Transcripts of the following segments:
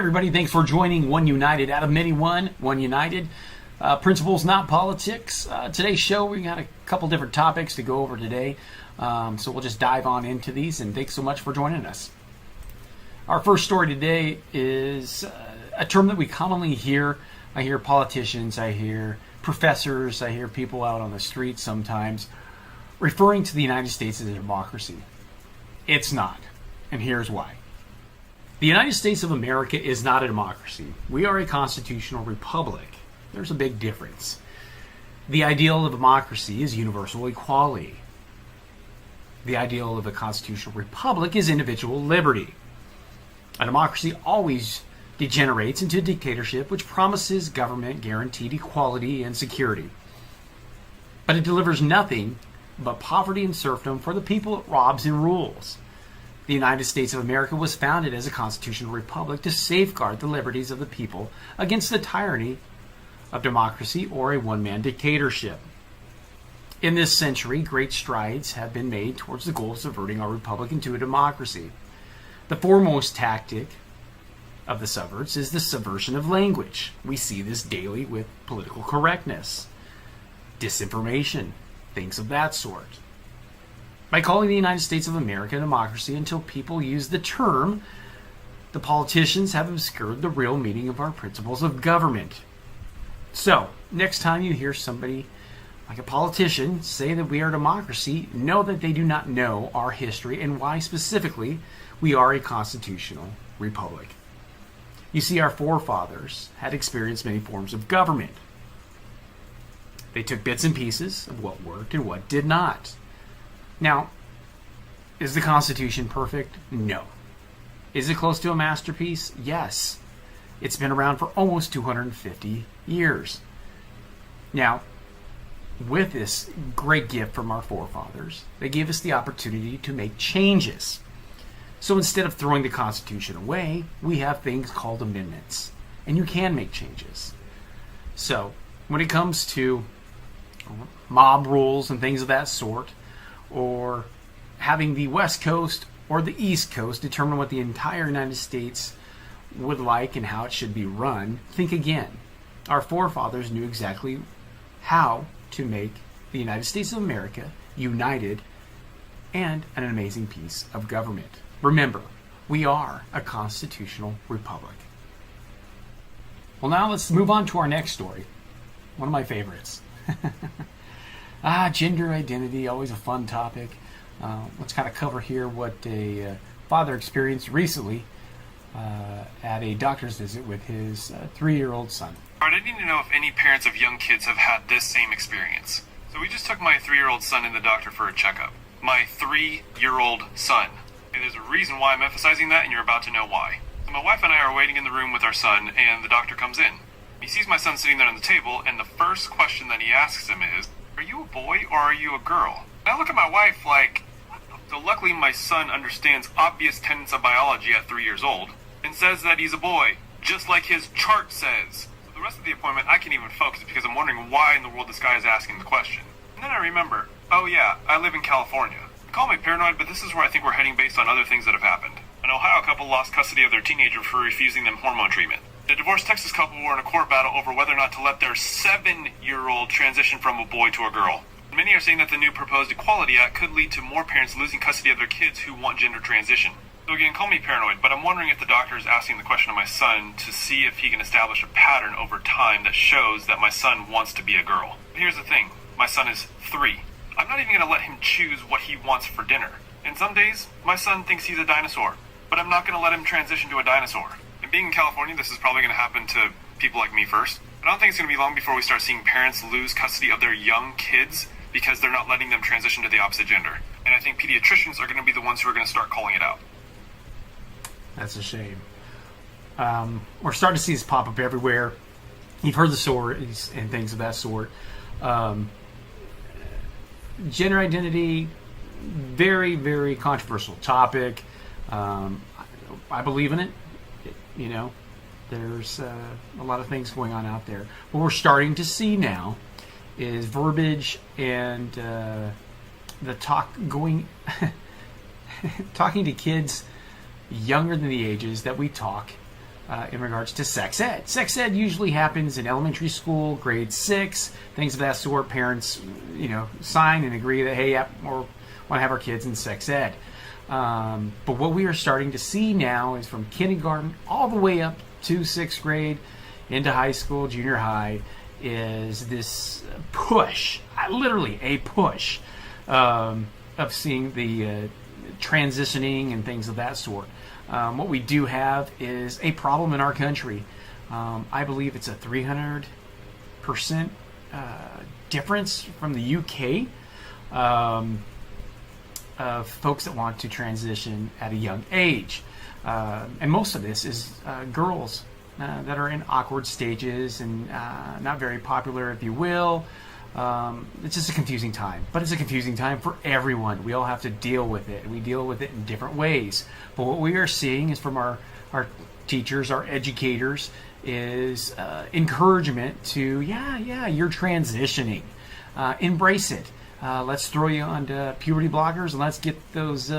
everybody. Thanks for joining One United. Out of many, one United. Principles, not politics. Today's show, we got a couple different topics to go over today. So we'll just dive on into these, and thanks so much for joining us. Our first story today is a term that we commonly hear. I hear politicians, I hear professors, I hear people out on the street sometimes referring to the United States as a democracy. It's not, and here's why. The United States of America is not a democracy. We are a constitutional republic. There's a big difference. The ideal of democracy is universal equality. The ideal of a constitutional republic is individual liberty. A democracy always degenerates into a dictatorship which promises government guaranteed equality and security. But it delivers nothing but poverty and serfdom for the people it robs and rules. The United States of America was founded as a constitutional republic to safeguard the liberties of the people against the tyranny of democracy or a one-man dictatorship. In this century, great strides have been made towards the goal of subverting our republic into a democracy. The foremost tactic of the subverts is the subversion of language. We see this daily with political correctness, disinformation, things of that sort. By calling the United States of America a democracy until people use the term, the politicians have obscured the real meaning of our principles of government. So, next time you hear somebody like a politician say that we are a democracy, know that they do not know our history and why specifically we are a constitutional republic. You see, our forefathers had experienced many forms of government. They took bits and pieces of what worked and what did not. Now, is the Constitution perfect? No. Is it close to a masterpiece? Yes. It's been around for almost 250 years. Now, with this great gift from our forefathers, they gave us the opportunity to make changes. So instead of throwing the Constitution away, we have things called amendments. And you can make changes. So, when it comes to mob rules and things of that sort, or having the West Coast or the East Coast determine what the entire United States would like and how it should be run, think again. Our forefathers knew exactly how to make the United States of America united and an amazing piece of government. Remember, we are a constitutional republic. Well, now let's move on to our next story. One of my favorites. Gender identity, always a fun topic. Let's kind of cover here what a father experienced recently at a doctor's visit with his 3-year-old son. I need to know if any parents of young kids have had this same experience. So we just took my 3-year-old son in the doctor for a checkup. My 3-year-old son. And there's a reason why I'm emphasizing that, and you're about to know why. So my wife and I are waiting in the room with our son, and the doctor comes in. He sees my son sitting there on the table, and the first question that he asks him is, "Are you a boy or are you a girl?" And I look at my wife like, so luckily my son understands obvious tenets of biology at 3 years old, and says that he's a boy, just like his chart says. So the rest of the appointment, I can't even focus because I'm wondering why in the world this guy is asking the question. And then I remember, oh yeah, I live in California. Call me paranoid, but this is where I think we're heading based on other things that have happened. An Ohio couple lost custody of their teenager for refusing them hormone treatment. The divorced Texas couple were in a court battle over whether or not to let their 7-year-old transition from a boy to a girl. Many are saying that the new proposed Equality Act could lead to more parents losing custody of their kids who want gender transition. So again, call me paranoid, but I'm wondering if the doctor is asking the question of my son to see if he can establish a pattern over time that shows that my son wants to be a girl. But here's the thing, my son is 3. I'm not even going to let him choose what he wants for dinner. And some days, my son thinks he's a dinosaur, but I'm not going to let him transition to a dinosaur. And being in California, this is probably going to happen to people like me first. But I don't think it's going to be long before we start seeing parents lose custody of their young kids because they're not letting them transition to the opposite gender. And I think pediatricians are going to be the ones who are going to start calling it out. That's a shame. We're starting to see this pop up everywhere. You've heard the stories and things of that sort. Gender identity, very, very controversial topic. I believe in it. You know, there's a lot of things going on out there. What we're starting to see now is verbiage and the talk going, talking to kids younger than the ages that we talk in regards to sex ed. Sex ed usually happens in elementary school, grade 6, things of that sort. Parents, sign and agree that, hey, yep, we want to have our kids in sex ed. But what we are starting to see now is from kindergarten all the way up to 6th grade into high school, junior high, is this push, literally a push, of seeing the transitioning and things of that sort. What we do have is a problem in our country. I believe it's a 300% difference from the UK of folks that want to transition at a young age. And most of this is girls that are in awkward stages and not very popular, if you will. It's just a confusing time, but it's a confusing time for everyone. We all have to deal with it, and we deal with it in different ways. But what we are seeing is from our teachers, our educators, is encouragement to, you're transitioning. Embrace it. Let's throw you onto puberty blockers, and let's get those,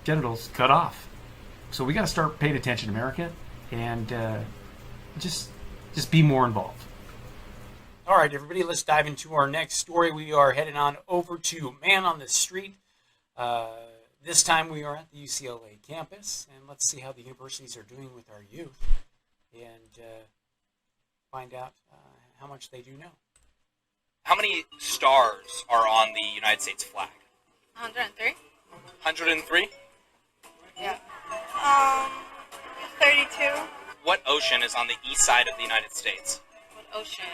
genitals cut off. So we got to start paying attention, America, and just be more involved. All right, everybody, let's dive into our next story. We are heading on over to Man on the Street. This time we are at the UCLA campus, and let's see how the universities are doing with our youth and find out how much they do know. How many stars are on the United States flag? 103. 103? Yeah. 32. What ocean is on the east side of the United States? What ocean?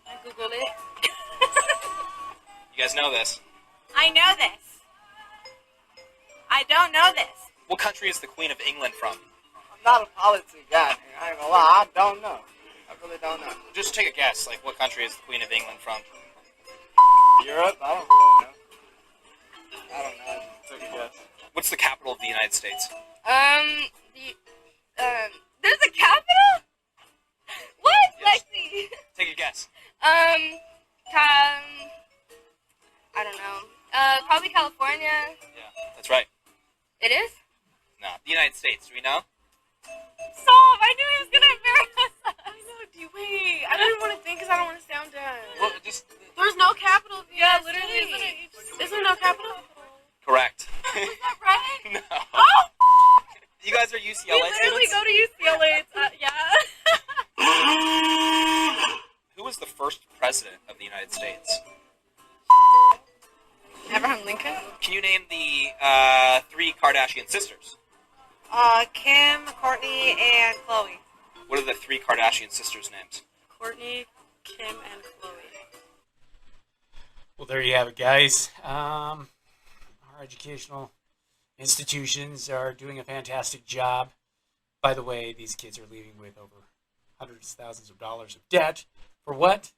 Can I Google it? You guys know this. I know this. I don't know this. What country is the Queen of England from? I'm not a politics guy. I ain't gonna lie. I don't know. I really don't know. Just take a guess. Like, what country is the Queen of England from? Europe? I don't know. I don't know. Just take a guess. What's the capital of the United States? There's a capital? What? Yes. Lexi? Take a guess. I don't know. Probably California. Yeah, that's right. It is? No, the United States. Do we know? Stop! I knew he was gonna embarrass us. I know. Wait, I don't even want to think because I don't want to sound dumb. Well, just... There's no capital. Yeah, literally. Is there no capital? Correct. Is that right? No. Oh! You guys are UCLA We students? literally go to UCLA. It's, yeah. Who was the first president of the United States? Abraham Lincoln. Can you name the 3 Kardashian sisters? Kim, Courtney, and Chloe. What are the 3 Kardashian sisters' names? Courtney, Kim, and Chloe. Well, there you have it, guys. Our educational institutions are doing a fantastic job. By the way, these kids are leaving with over hundreds of thousands of dollars of debt. For what?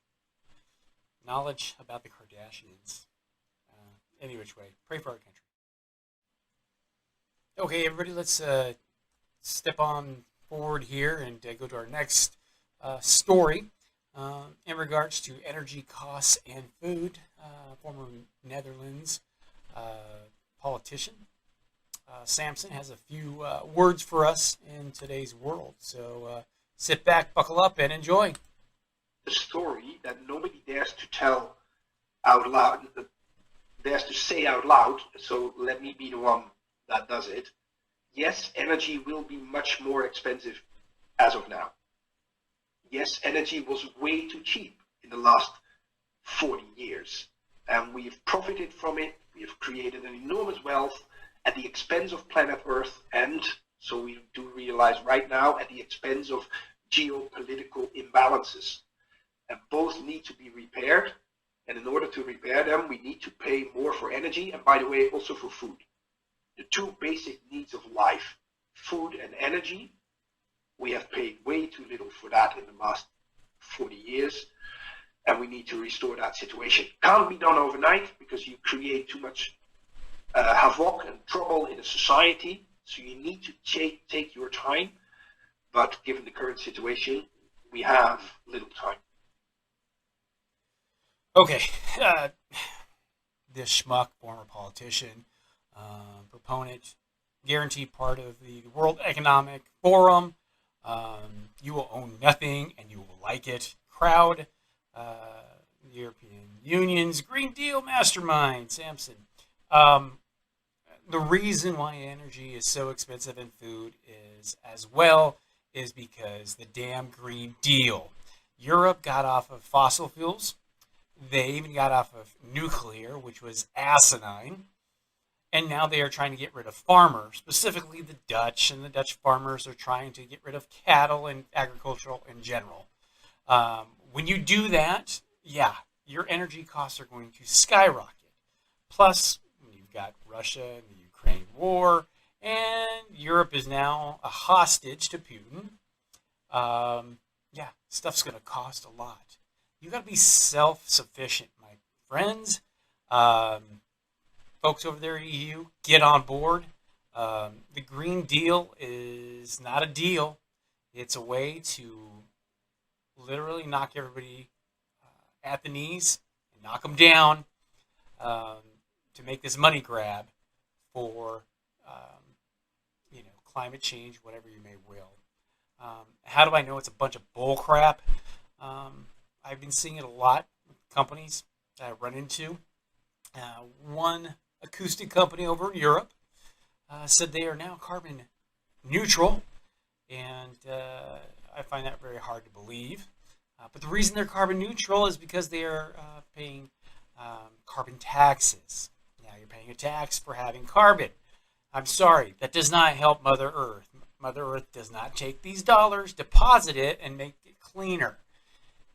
Knowledge about the Kardashians. Any which way. Pray for our country. Okay, everybody, let's step on forward here and go to our next story in regards to energy costs and food. Former Netherlands politician Sampson has a few words for us in today's world. So sit back, buckle up, and enjoy. A story that nobody dares to tell out loud, dares to say out loud, so let me be the one that does it. Yes, energy will be much more expensive as of now. Yes, energy was way too cheap in the last 40 years, and we've profited from it. We have created an enormous wealth at the expense of planet Earth, and so we do realize right now at the expense of geopolitical imbalances. And both need to be repaired, and in order to repair them, we need to pay more for energy, and by the way, also for food. The 2 basic needs of life, food and energy, we have paid way too little for that in the last 40 years, and we need to restore that situation. Can't be done overnight because you create too much havoc and trouble in a society, so you need to take your time, but given the current situation, we have little time. Okay, this schmuck, former politician, proponent, guaranteed part of the World Economic Forum. You will own nothing and you will like it. Crowd, the European Union's Green Deal mastermind, Sampson. The reason why energy is so expensive in food is because the damn Green Deal. Europe got off of fossil fuels. They even got off of nuclear, which was asinine. And now they are trying to get rid of farmers, specifically the Dutch, and the Dutch farmers are trying to get rid of cattle and agricultural in general. When you do that, yeah, your energy costs are going to skyrocket. Plus, you've got Russia and the Ukraine war, and Europe is now a hostage to Putin. Yeah, stuff's going to cost a lot. You got to be self-sufficient, my friends. Folks over there at EU, get on board. The Green Deal is not a deal. It's a way to literally knock everybody at the knees, and knock them down, to make this money grab for climate change, whatever you may will. How do I know it's a bunch of bull crap? I've been seeing it a lot with companies that I run into. One acoustic company over in Europe said they are now carbon neutral, and I find that very hard to believe. But the reason they're carbon neutral is because they are paying carbon taxes. Now you're paying a tax for having carbon. I'm sorry, that does not help Mother Earth. Mother Earth does not take these dollars, deposit it, and make it cleaner.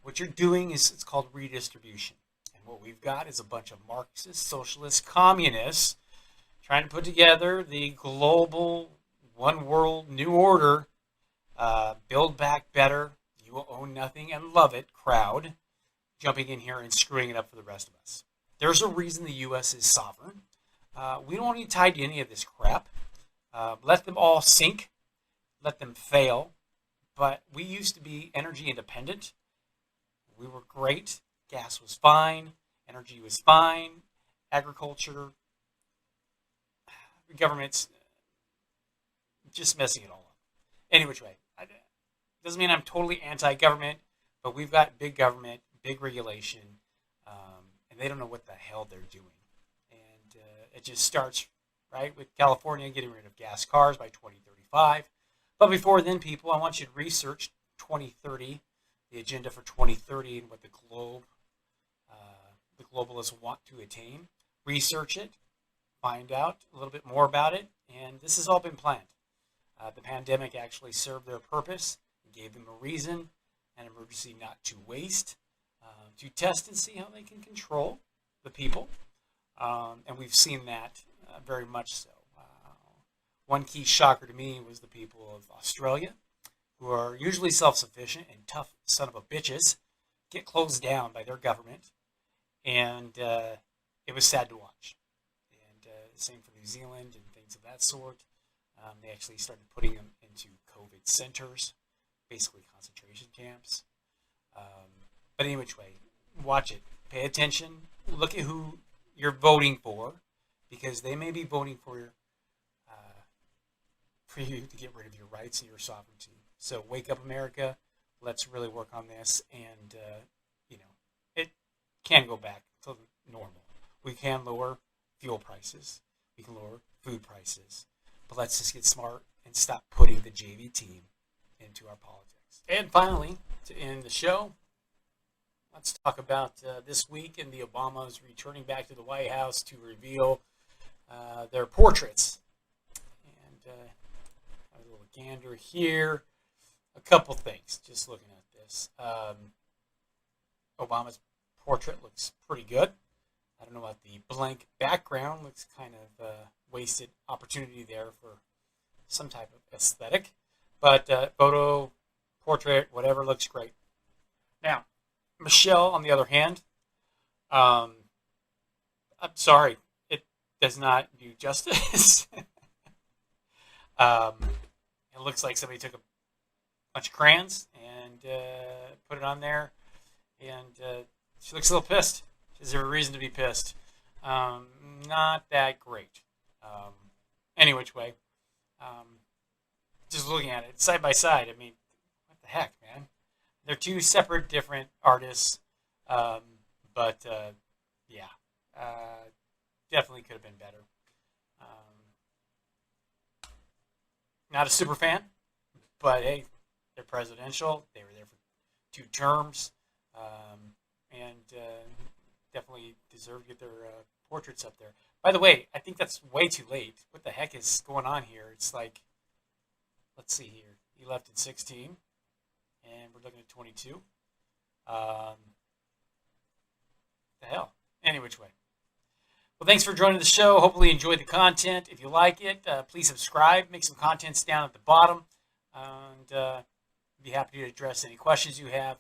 What you're doing is, it's called redistribution. And what we've got is a bunch of Marxist, socialist, communists trying to put together the global one world new order, build back better, you will own nothing and love it crowd, jumping in here and screwing it up for the rest of us. There's a reason the U.S. is sovereign. We don't want to be tied to any of this crap. Let them all sink. Let them fail. But we used to be energy independent. We were great. Gas was fine. Energy was fine. Agriculture. The government's just messing it all up. Any which way. Doesn't mean I'm totally anti-government, but we've got big government, big regulation, and they don't know what the hell they're doing. And it just starts, right, with California getting rid of gas cars by 2035. But before then, people, I want you to research 2030, the agenda for 2030 and what the globalists want to attain. Research it, find out a little bit more about it, and this has all been planned. The pandemic actually served their purpose, gave them a reason, an emergency not to waste, to test and see how they can control the people. And we've seen that very much so. One key shocker to me was the people of Australia, who are usually self-sufficient and tough son of a bitches, get closed down by their government. And it was sad to watch. And same for New Zealand and things of that sort. They actually started putting them into COVID centers, basically concentration camps. But any which way, watch it. Pay attention. Look at who you're voting for, because they may be voting for you to get rid of your rights and your sovereignty. So wake up, America. Let's really work on this, and it can go back to normal. We can lower fuel prices. We can lower food prices. But let's just get smart and stop putting the JV team into our politics. And finally, to end the show, let's talk about this week and the Obamas returning back to the White House to reveal their portraits. And a little gander here. A couple things, just looking at this. Obama's portrait looks pretty good. I don't know about the blank background. Looks kind of wasted opportunity there for some type of aesthetic. But photo, portrait, whatever, looks great. Now, Michelle, on the other hand, I'm sorry, it does not do justice. It looks like somebody took a bunch of crayons and put it on there, and she looks a little pissed. Is there a reason to be pissed? Not that great. Any which way. Just looking at it side by side, I mean, what the heck, man? They're two separate, different artists, but yeah, definitely could have been better. Not a super fan, but hey, they're presidential. They were there for 2 terms, and definitely deserve to get their portraits up there. By the way, I think that's way too late. What the heck is going on here? It's like, let's see here. He left in 16, and we're looking at 22. The hell? Any which way. Well, thanks for joining the show. Hopefully you enjoyed the content. If you like it, please subscribe. Make some contents down at the bottom. And be happy to address any questions you have.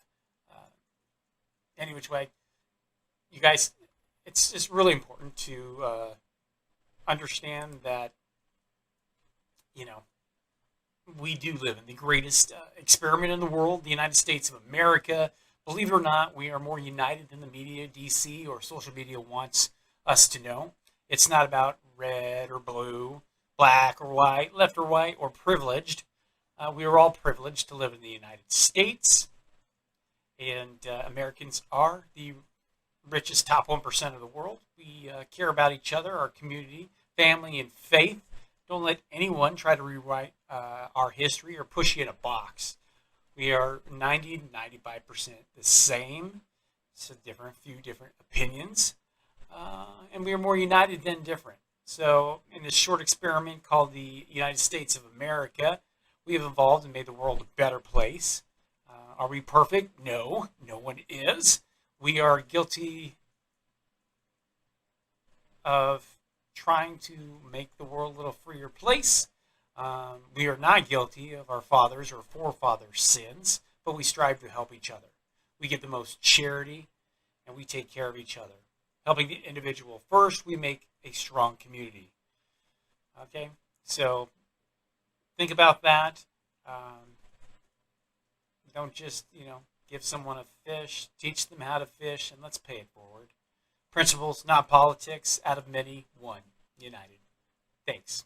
Any which way. You guys, it's just really important to understand that, we do live in the greatest experiment in the world, the United States of America. Believe it or not, we are more united than the media, DC, or social media wants us to know. It's not about red or blue, black or white, left or right, or privileged. We are all privileged to live in the United States, and Americans are the richest top 1% of the world. We care about each other, our community, family, and faith. Don't let anyone try to rewrite our history or push you in a box. We are 90 to 95% the same. It's a few different opinions. And we are more united than different. So in this short experiment called the United States of America, we have evolved and made the world a better place. Are we perfect? No, no one is. We are guilty of trying to make the world a little freer place. We are not guilty of our fathers' or forefathers' sins, but we strive to help each other. We give the most charity, and we take care of each other. Helping the individual first, we make a strong community. Okay, so think about that. Don't just, give someone a fish. Teach them how to fish, and let's pay it forward. Principles, not politics. Out of many, one. United. Thanks.